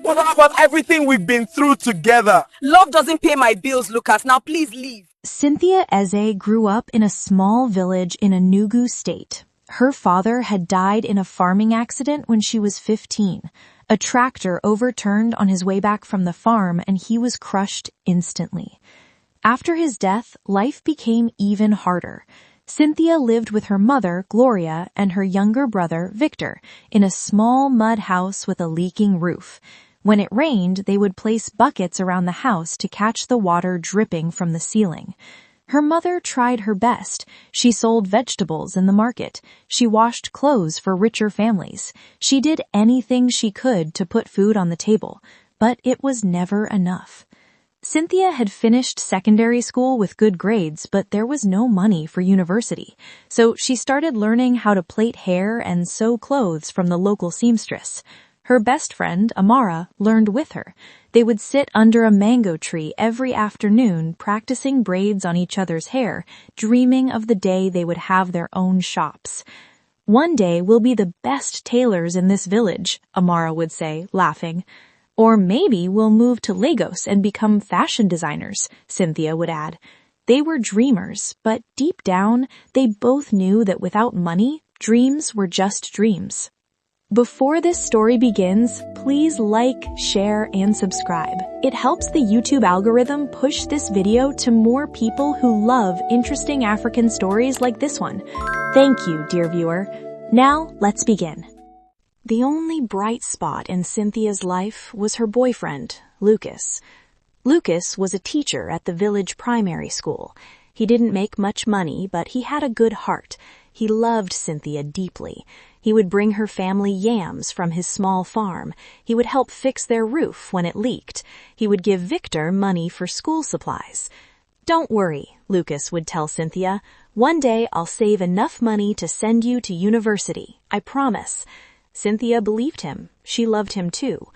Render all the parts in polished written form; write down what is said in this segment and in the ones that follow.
What about everything we've been through together? Love doesn't pay my bills, Lucas. Now please leave. Cynthia Eze grew up in a small village in Enugu state. Her father had died in a farming accident when she was 15. A tractor overturned on his way back from the farm and he was crushed instantly. After his death, life became even harder. Cynthia lived with her mother, Gloria, and her younger brother, Victor, in a small mud house with a leaking roof. When it rained, they would place buckets around the house to catch the water dripping from the ceiling. Her mother tried her best. She sold vegetables in the market. She washed clothes for richer families. She did anything she could to put food on the table, but it was never enough. Cynthia had finished secondary school with good grades, but there was no money for university. So she started learning how to plait hair and sew clothes from the local seamstress. Her best friend, Amara, learned with her. They would sit under a mango tree every afternoon, practicing braids on each other's hair, dreaming of the day they would have their own shops. "One day we'll be the best tailors in this village," Amara would say, laughing. "Or maybe we'll move to Lagos and become fashion designers," Cynthia would add. They were dreamers, but deep down, they both knew that without money, dreams were just dreams. Before this story begins, please like, share, and subscribe. It helps the YouTube algorithm push this video to more people who love interesting African stories like this one. Thank you, dear viewer. Now, let's begin. The only bright spot in Cynthia's life was her boyfriend, Lucas. Lucas was a teacher at the village primary school. He didn't make much money, but he had a good heart. He loved Cynthia deeply. He would bring her family yams from his small farm. He would help fix their roof when it leaked. He would give Victor money for school supplies. "Don't worry," Lucas would tell Cynthia. "One day I'll save enough money to send you to university. I promise." Cynthia believed him. She loved him too.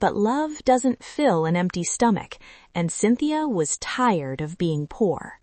But love doesn't fill an empty stomach, and Cynthia was tired of being poor.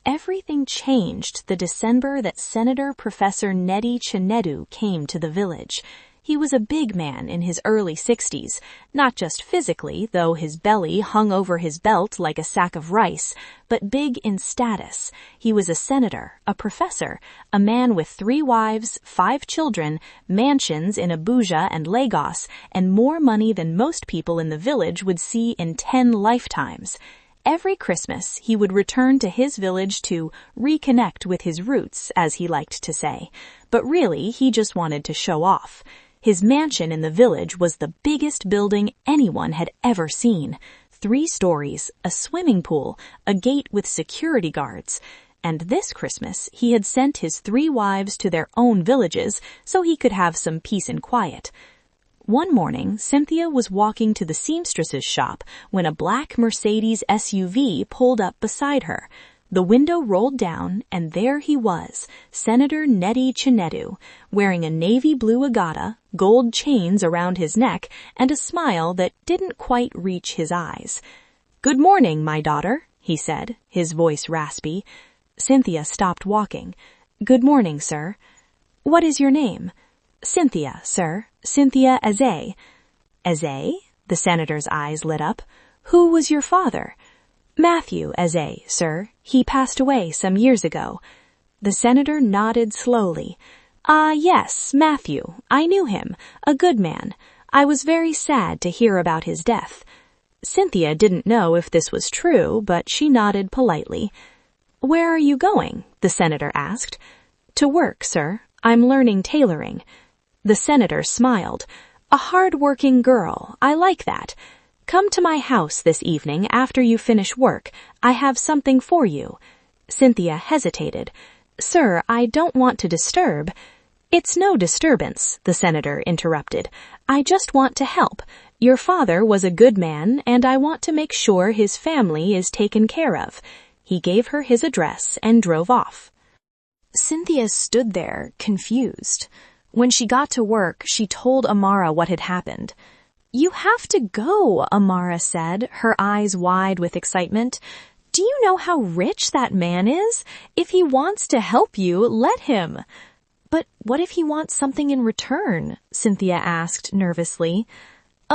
Everything changed the December that Senator Professor Nnedi Chinedu came to the village. He was a big man in his early 60s, not just physically, though his belly hung over his belt like a sack of rice, but big in status. He was a senator, a professor, a man with 3 wives, 5 children, mansions in Abuja and Lagos, and more money than most people in the village would see in 10 lifetimes. Every Christmas, he would return to his village to reconnect with his roots, as he liked to say. But really, he just wanted to show off. His mansion in the village was the biggest building anyone had ever seen. 3 stories, a swimming pool, a gate with security guards. And this Christmas, he had sent his 3 wives to their own villages so he could have some peace and quiet. One morning, Cynthia was walking to the seamstress's shop when a black Mercedes SUV pulled up beside her. The window rolled down, and there he was, Senator Nnedi Chinedu, wearing a navy blue agata, gold chains around his neck, and a smile that didn't quite reach his eyes. "Good morning, my daughter," he said, his voice raspy. Cynthia stopped walking. "Good morning, sir." "What is your name?" "Cynthia, sir. Cynthia Eze." "Eze?" The senator's eyes lit up. "Who was your father?" "Matthew Eze, sir. He passed away some years ago." The senator nodded slowly. "Ah, yes, Matthew. I knew him. A good man. I was very sad to hear about his death." Cynthia didn't know if this was true, but she nodded politely. "Where are you going?" the senator asked. "To work, sir. I'm learning tailoring." The senator smiled. "A hard-working girl. I like that. Come to my house this evening after you finish work. I have something for you." Cynthia hesitated. "Sir, I don't want to disturb." "It's no disturbance," the senator interrupted. "I just want to help. Your father was a good man, and I want to make sure his family is taken care of." He gave her his address and drove off. Cynthia stood there, confused. When she got to work, she told Amara what had happened. "You have to go," Amara said, her eyes wide with excitement. "Do you know how rich that man is? If he wants to help you, let him." "But what if he wants something in return?" Cynthia asked nervously.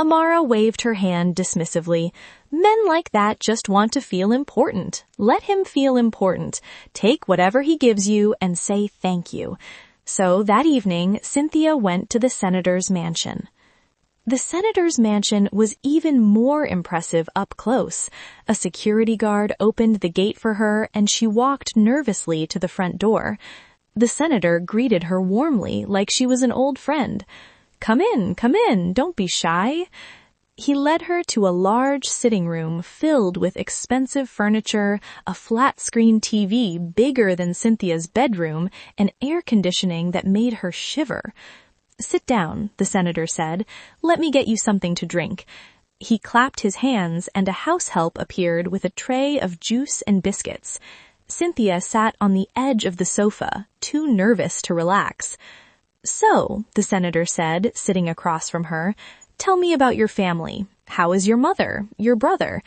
Amara waved her hand dismissively. Men like that just want to feel important. Let him feel important. Take whatever he gives you and say thank you. So that evening, Cynthia went to the senator's mansion. The senator's mansion was even more impressive up close. A security guard opened the gate for her and she walked nervously to the front door. The senator greeted her warmly like she was an old friend. Come in, don't be shy. He led her to a large sitting room filled with expensive furniture, a flat-screen TV bigger than Cynthia's bedroom, and air conditioning that made her shiver. Sit down, the senator said. Let me get you something to drink. He clapped his hands and a house help appeared with a tray of juice and biscuits. Cynthia sat on the edge of the sofa, too nervous to relax. So, the senator said, sitting across from her, tell me about your family. How is your mother, your brother?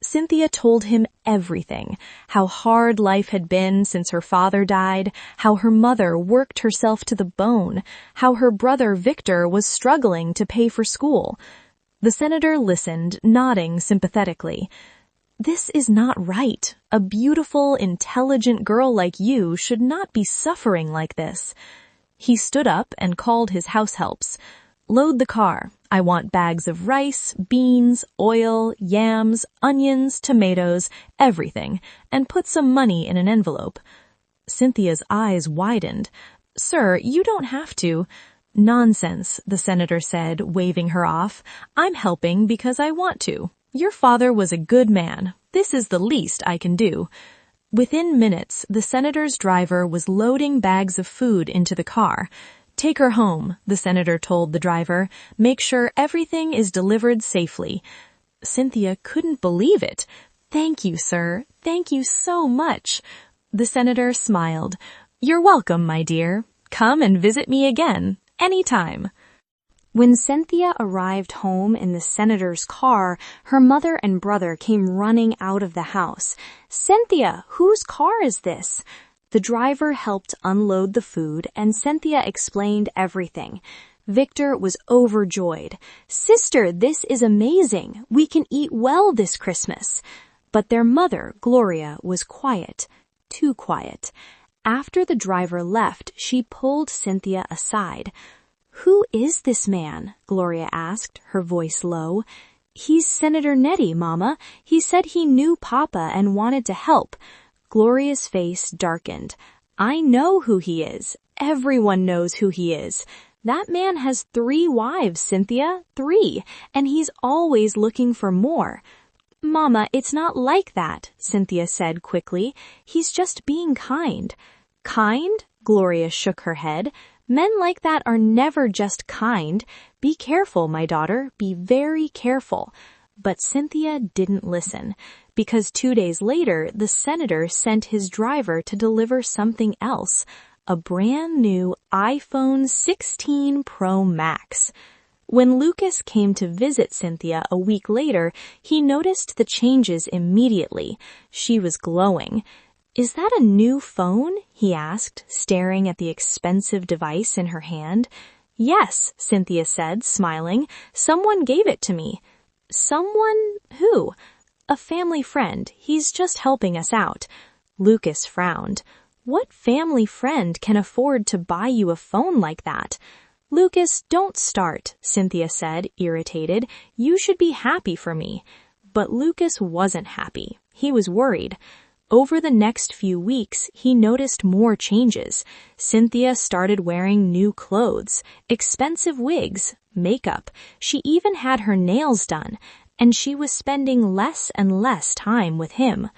Cynthia told him everything, how hard life had been since her father died, how her mother worked herself to the bone, how her brother Victor was struggling to pay for school. The senator listened, nodding sympathetically. This is not right. A beautiful, intelligent girl like you should not be suffering like this. He stood up and called his house helps. Load the car. I want bags of rice, beans, oil, yams, onions, tomatoes, everything, and put some money in an envelope. Cynthia's eyes widened. Sir, you don't have to. Nonsense, the senator said, waving her off. I'm helping because I want to. Your father was a good man. This is the least I can do. Within minutes, the senator's driver was loading bags of food into the car. Take her home, the senator told the driver. Make sure everything is delivered safely. Cynthia couldn't believe it. Thank you, sir. Thank you so much. The senator smiled. You're welcome, my dear. Come and visit me again, anytime. When Cynthia arrived home in the senator's car, her mother and brother came running out of the house. Cynthia, whose car is this? The driver helped unload the food, and Cynthia explained everything. Victor was overjoyed. Sister, this is amazing. We can eat well this Christmas. But their mother, Gloria, was quiet. Too quiet. After the driver left, she pulled Cynthia aside. Who is this man? Gloria asked, her voice low. He's Senator Nettie, Mama. He said he knew Papa and wanted to help. Gloria's face darkened. I know who he is. Everyone knows who he is. That man has 3 wives, Cynthia. 3. And he's always looking for more. Mama, it's not like that, Cynthia said quickly. He's just being kind. Kind? Gloria shook her head. Men like that are never just kind. Be careful, my daughter. Be very careful. But Cynthia didn't listen, because 2 days later, the senator sent his driver to deliver something else, a brand new iPhone 16 Pro Max. When Lucas came to visit Cynthia a week later, he noticed the changes immediately. She was glowing. Is that a new phone? He asked, staring at the expensive device in her hand. Yes, Cynthia said, smiling. Someone gave it to me. Someone? Who? A family friend. He's just helping us out. Lucas frowned. What family friend can afford to buy you a phone like that? Lucas, don't start, Cynthia said, irritated. You should be happy for me. But Lucas wasn't happy. He was worried. Over the next few weeks, he noticed more changes. Cynthia started wearing new clothes, expensive wigs, makeup. She even had her nails done, and she was spending less and less time with him.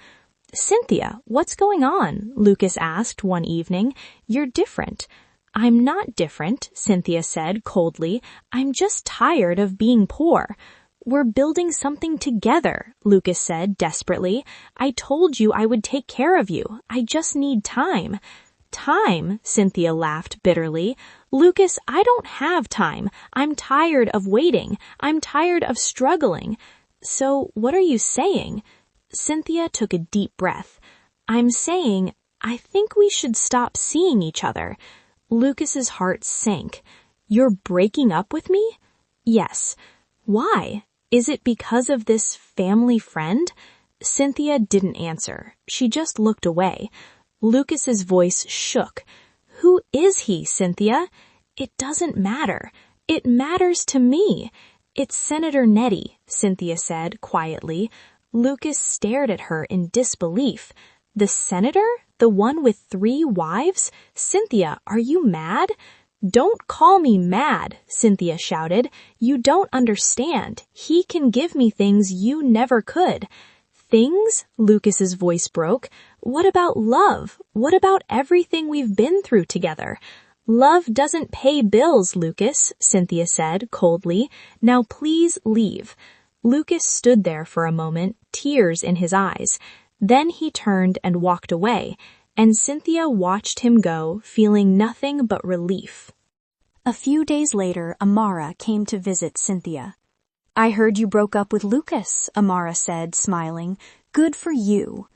Cynthia, what's going on? Lucas asked one evening. You're different. I'm not different, Cynthia said coldly. I'm just tired of being poor. We're building something together, Lucas said desperately. I told you I would take care of you. I just need time. Time? Cynthia laughed bitterly. Lucas, I don't have time. I'm tired of waiting. I'm tired of struggling. So what are you saying? Cynthia took a deep breath. I'm saying, I think we should stop seeing each other. Lucas's heart sank. You're breaking up with me? Yes. Why? Is it because of this family friend? Cynthia didn't answer. She just looked away. Lucas's voice shook. Who is he, Cynthia? It doesn't matter. It matters to me. It's Senator Nettie, Cynthia said quietly. Lucas stared at her in disbelief. The senator? The one with 3 wives? Cynthia, are you mad? Don't call me mad, Cynthia shouted. You don't understand. He can give me things you never could. Things? Lucas's voice broke. What about love? What about everything we've been through together? Love doesn't pay bills, Lucas, Cynthia said coldly. Now please leave. Lucas stood there for a moment, tears in his eyes. Then he turned and walked away, and Cynthia watched him go, feeling nothing but relief. A few days later, Amara came to visit Cynthia. I heard you broke up with Lucas, Amara said, smiling. Good for you.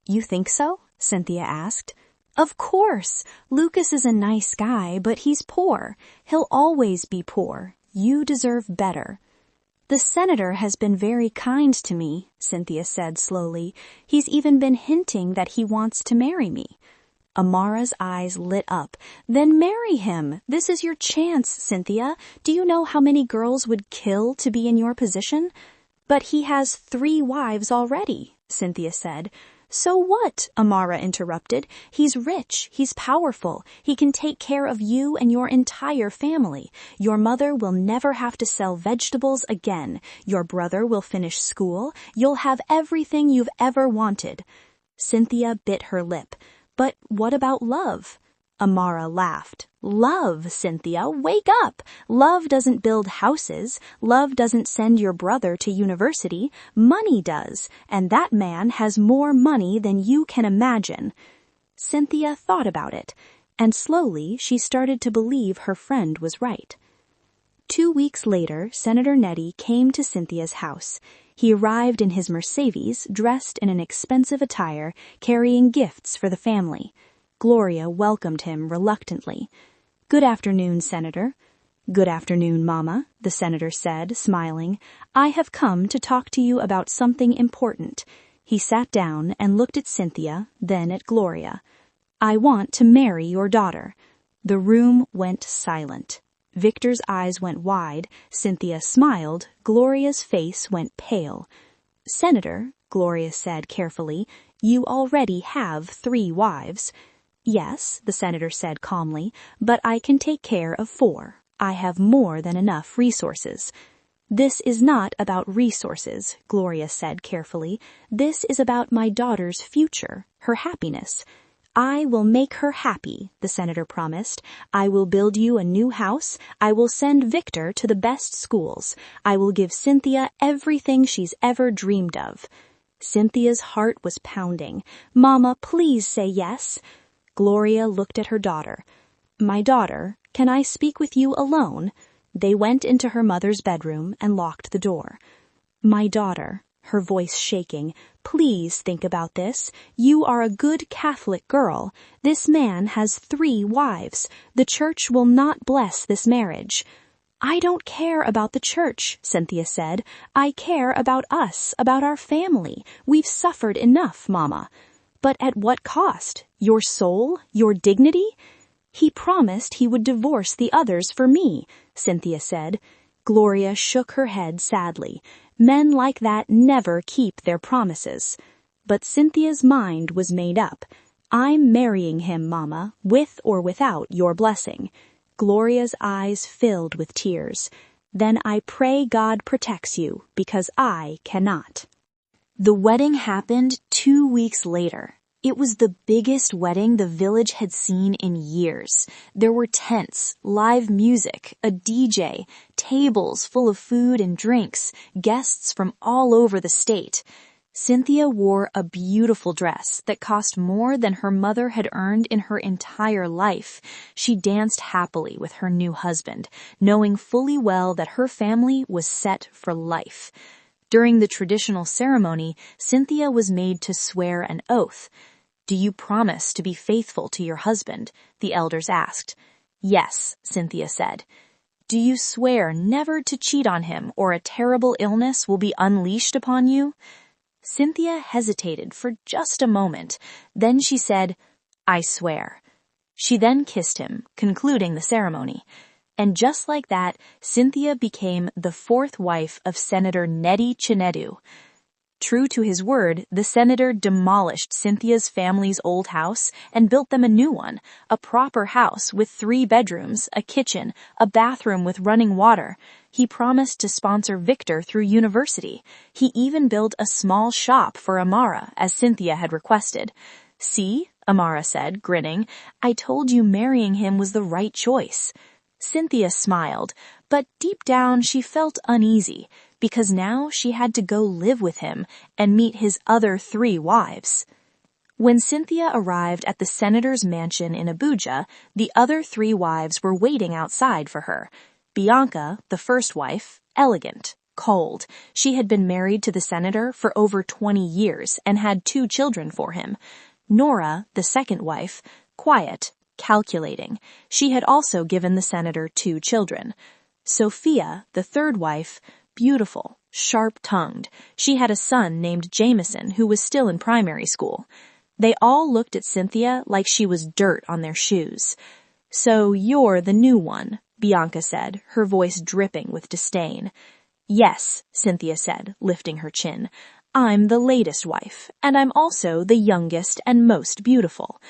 You think so? Cynthia asked. Of course. Lucas is a nice guy, but he's poor. He'll always be poor. You deserve better. The senator has been very kind to me, Cynthia said slowly. He's even been hinting that he wants to marry me. Amara's eyes lit up. Then marry him. This is your chance, Cynthia. Do you know how many girls would kill to be in your position? But he has 3 wives already, Cynthia said. So what? Amara interrupted. He's rich. He's powerful. He can take care of you and your entire family. Your mother will never have to sell vegetables again. Your brother will finish school. You'll have everything you've ever wanted. Cynthia bit her lip. But what about love? Amara laughed. Love, Cynthia, wake up! Love doesn't build houses. Love doesn't send your brother to university. Money does, and that man has more money than you can imagine. Cynthia thought about it, and slowly she started to believe her friend was right. 2 weeks later, Senator Nettie came to Cynthia's house. He arrived in his Mercedes, dressed in an expensive attire, carrying gifts for the family. Gloria welcomed him reluctantly. Good afternoon, Senator. Good afternoon, Mama, the senator said, smiling. I have come to talk to you about something important. He sat down and looked at Cynthia, then at Gloria. I want to marry your daughter. The room went silent. Victor's eyes went wide, Cynthia smiled, Gloria's face went pale. Senator, Gloria said carefully, you already have 3 wives. Yes, the senator said calmly, but I can take care of 4. I have more than enough resources. This is not about resources, Gloria said carefully. This is about my daughter's future, her happiness. I will make her happy, the senator promised. I will build you a new house. I will send Victor to the best schools. I will give Cynthia everything she's ever dreamed of. Cynthia's heart was pounding. Mama, please say yes. Gloria looked at her daughter. My daughter, can I speak with you alone? They went into her mother's bedroom and locked the door. My daughter, her voice shaking, please think about this. You are a good Catholic girl. This man has 3 wives. The church will not bless this marriage. I don't care about the church, Cynthia said. I care about us, about our family. We've suffered enough, Mama. But at what cost? Your soul? Your dignity? He promised he would divorce the others for me, Cynthia said. Gloria shook her head sadly. Men like that never keep their promises. But Cynthia's mind was made up. I'm marrying him, Mama, with or without your blessing. Gloria's eyes filled with tears. Then I pray God protects you, because I cannot. The wedding happened 2 weeks later. It was the biggest wedding the village had seen in years. There were tents, live music, a DJ, tables full of food and drinks, guests from all over the state. Cynthia wore a beautiful dress that cost more than her mother had earned in her entire life. She danced happily with her new husband, knowing fully well that her family was set for life. During the traditional ceremony, Cynthia was made to swear an oath. Do you promise to be faithful to your husband? The elders asked. Yes, Cynthia said. Do you swear never to cheat on him or a terrible illness will be unleashed upon you?" Cynthia hesitated for just a moment. Then she said, "I swear." She then kissed him, concluding the ceremony. And just like that, Cynthia became the fourth wife of Senator Neddy Chinedu. True to his word, the senator demolished Cynthia's family's old house and built them a new one, a proper house with 3 bedrooms, a kitchen, a bathroom with running water. He promised to sponsor Victor through university. He even built a small shop for Amara, as Cynthia had requested. "See," Amara said, grinning, "I told you marrying him was the right choice." Cynthia smiled, but deep down she felt uneasy, because now she had to go live with him and meet his other 3 wives. When Cynthia arrived at the senator's mansion in Abuja, the other 3 wives were waiting outside for her. Bianca, the first wife, elegant, cold. She had been married to the senator for over 20 years and had 2 children for him. Nora, the second wife, quiet, calculating. She had also given the senator 2 children. Sophia, the third wife, beautiful, sharp-tongued. She had a son named Jameson who was still in primary school. They all looked at Cynthia like she was dirt on their shoes. "So you're the new one," Bianca said, her voice dripping with disdain. "Yes," Cynthia said, lifting her chin. "I'm the latest wife, and I'm also the youngest and most beautiful."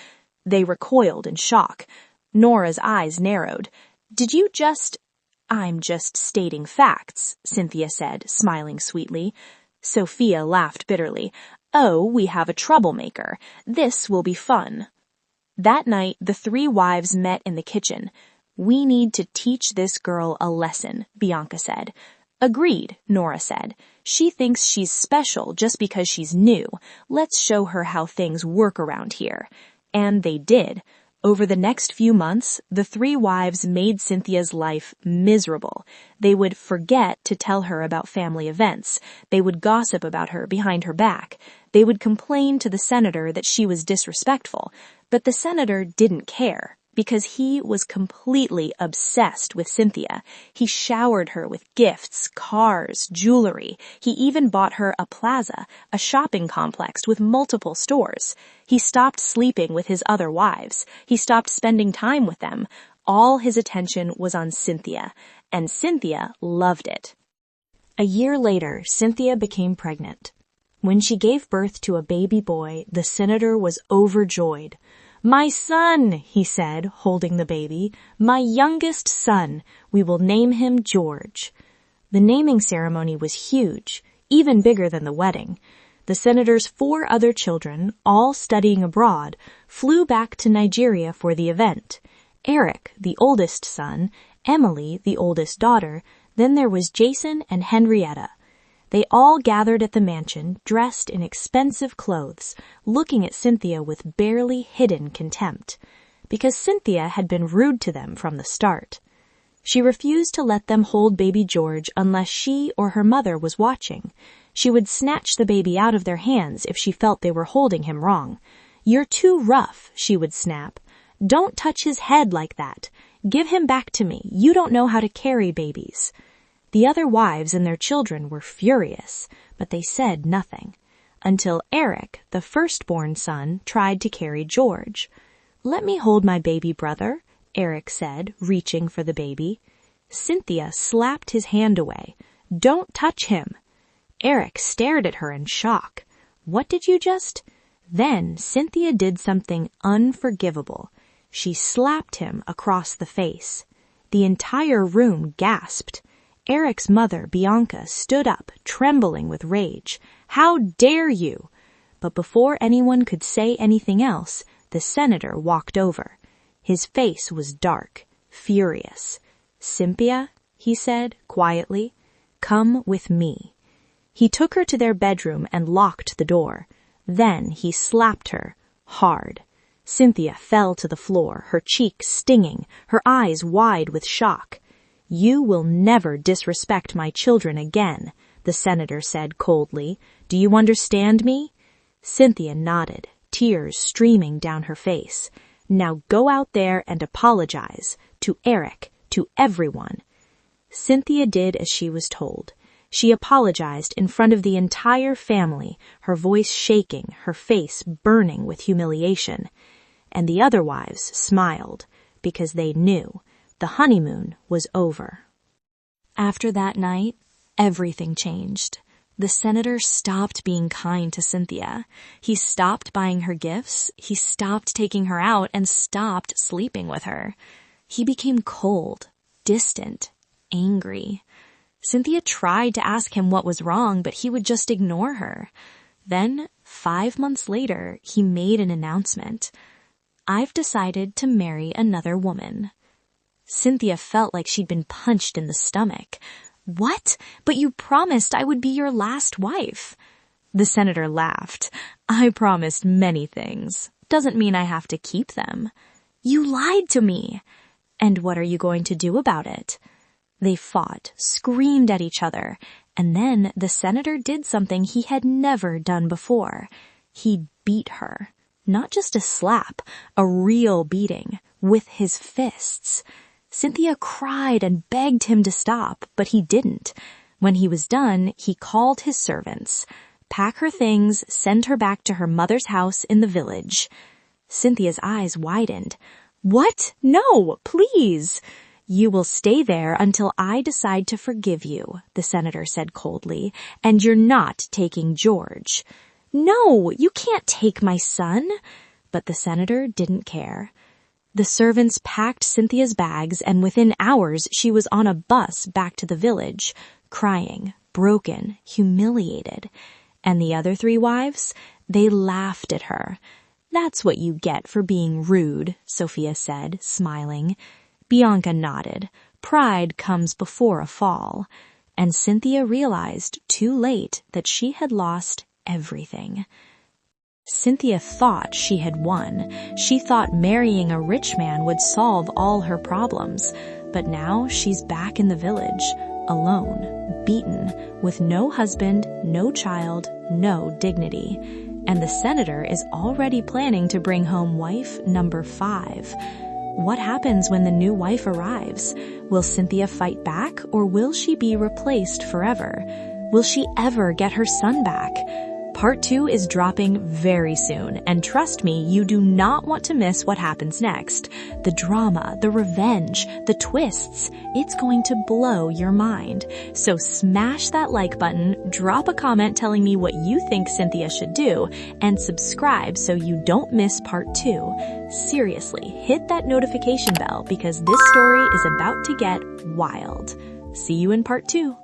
They recoiled in shock. Nora's eyes narrowed. "Did you just—" "I'm just stating facts," Cynthia said, smiling sweetly. Sophia laughed bitterly. "Oh, we have a troublemaker. This will be fun." That night, the 3 wives met in the kitchen. "We need to teach this girl a lesson," Bianca said. "Agreed," Nora said. "She thinks she's special just because she's new. Let's show her how things work around here." And they did. Over the next few months, the 3 wives made Cynthia's life miserable. They would forget to tell her about family events. They would gossip about her behind her back. They would complain to the senator that she was disrespectful. But the senator didn't care, because he was completely obsessed with Cynthia. He showered her with gifts, cars, jewelry. He even bought her a plaza, a shopping complex with multiple stores. He stopped sleeping with his other wives. He stopped spending time with them. All his attention was on Cynthia, and Cynthia loved it. A year later, Cynthia became pregnant. When she gave birth to a baby boy, the senator was overjoyed. "My son," he said, holding the baby, "my youngest son. We will name him George." The naming ceremony was huge, even bigger than the wedding. The senator's 4 other children, all studying abroad, flew back to Nigeria for the event. Eric, the oldest son, Emily, the oldest daughter, then there was Jason and Henrietta. They all gathered at the mansion, dressed in expensive clothes, looking at Cynthia with barely hidden contempt, because Cynthia had been rude to them from the start. She refused to let them hold baby George unless she or her mother was watching. She would snatch the baby out of their hands if she felt they were holding him wrong. "You're too rough," she would snap. "Don't touch his head like that. Give him back to me. You don't know how to carry babies." The other wives and their children were furious, but they said nothing, until Eric, the firstborn son, tried to carry George. "Let me hold my baby brother," Eric said, reaching for the baby. Cynthia slapped his hand away. "Don't touch him." Eric stared at her in shock. "What did you just—" Then Cynthia did something unforgivable. She slapped him across the face. The entire room gasped. Eric's mother, Bianca, stood up, trembling with rage. "How dare you!" But before anyone could say anything else, the senator walked over. His face was dark, furious. "Cynthia," he said quietly, "come with me." He took her to their bedroom and locked the door. Then he slapped her, hard. Cynthia fell to the floor, her cheeks stinging, her eyes wide with shock. "You will never disrespect my children again," the senator said coldly. "Do you understand me?" Cynthia nodded, tears streaming down her face. "Now go out there and apologize, to Eric, to everyone." Cynthia did as she was told. She apologized in front of the entire family, her voice shaking, her face burning with humiliation. And the other wives smiled, because they knew the honeymoon was over. After that night, everything changed. The senator stopped being kind to Cynthia. He stopped buying her gifts, he stopped taking her out, and stopped sleeping with her. He became cold, distant, angry. Cynthia tried to ask him what was wrong, but he would just ignore her. Then, 5 months later, he made an announcement. "I've decided to marry another woman." Cynthia felt like she'd been punched in the stomach. "What? But you promised I would be your last wife." The senator laughed. "I promised many things. Doesn't mean I have to keep them." "You lied to me." "And what are you going to do about it?" They fought, screamed at each other, and then the senator did something he had never done before. He beat her. Not just a slap, a real beating, with his fists. Cynthia cried and begged him to stop, but he didn't. When he was done, he called his servants. "Pack her things, send her back to her mother's house in the village." Cynthia's eyes widened. "What? No, please." "You will stay there until I decide to forgive you," the senator said coldly, "and you're not taking George." "No, you can't take my son." But the senator didn't care. The servants packed Cynthia's bags, and within hours she was on a bus back to the village, crying, broken, humiliated. And the other 3 wives, they laughed at her. "That's what you get for being rude," Sophia said, smiling. Bianca nodded. Pride comes before a fall. And Cynthia realized, too late, that she had lost everything. Cynthia thought she had won. She thought marrying a rich man would solve all her problems. But now she's back in the village, alone, beaten, with no husband, no child, no dignity. And the senator is already planning to bring home wife number 5. What happens when the new wife arrives? Will Cynthia fight back, or will she be replaced forever? Will she ever get her son back? Part 2 is dropping very soon, and trust me, you do not want to miss what happens next. The drama, the revenge, the twists, it's going to blow your mind. So smash that like button, drop a comment telling me what you think Cynthia should do, and subscribe so you don't miss part 2. Seriously, hit that notification bell because this story is about to get wild. See you in part 2.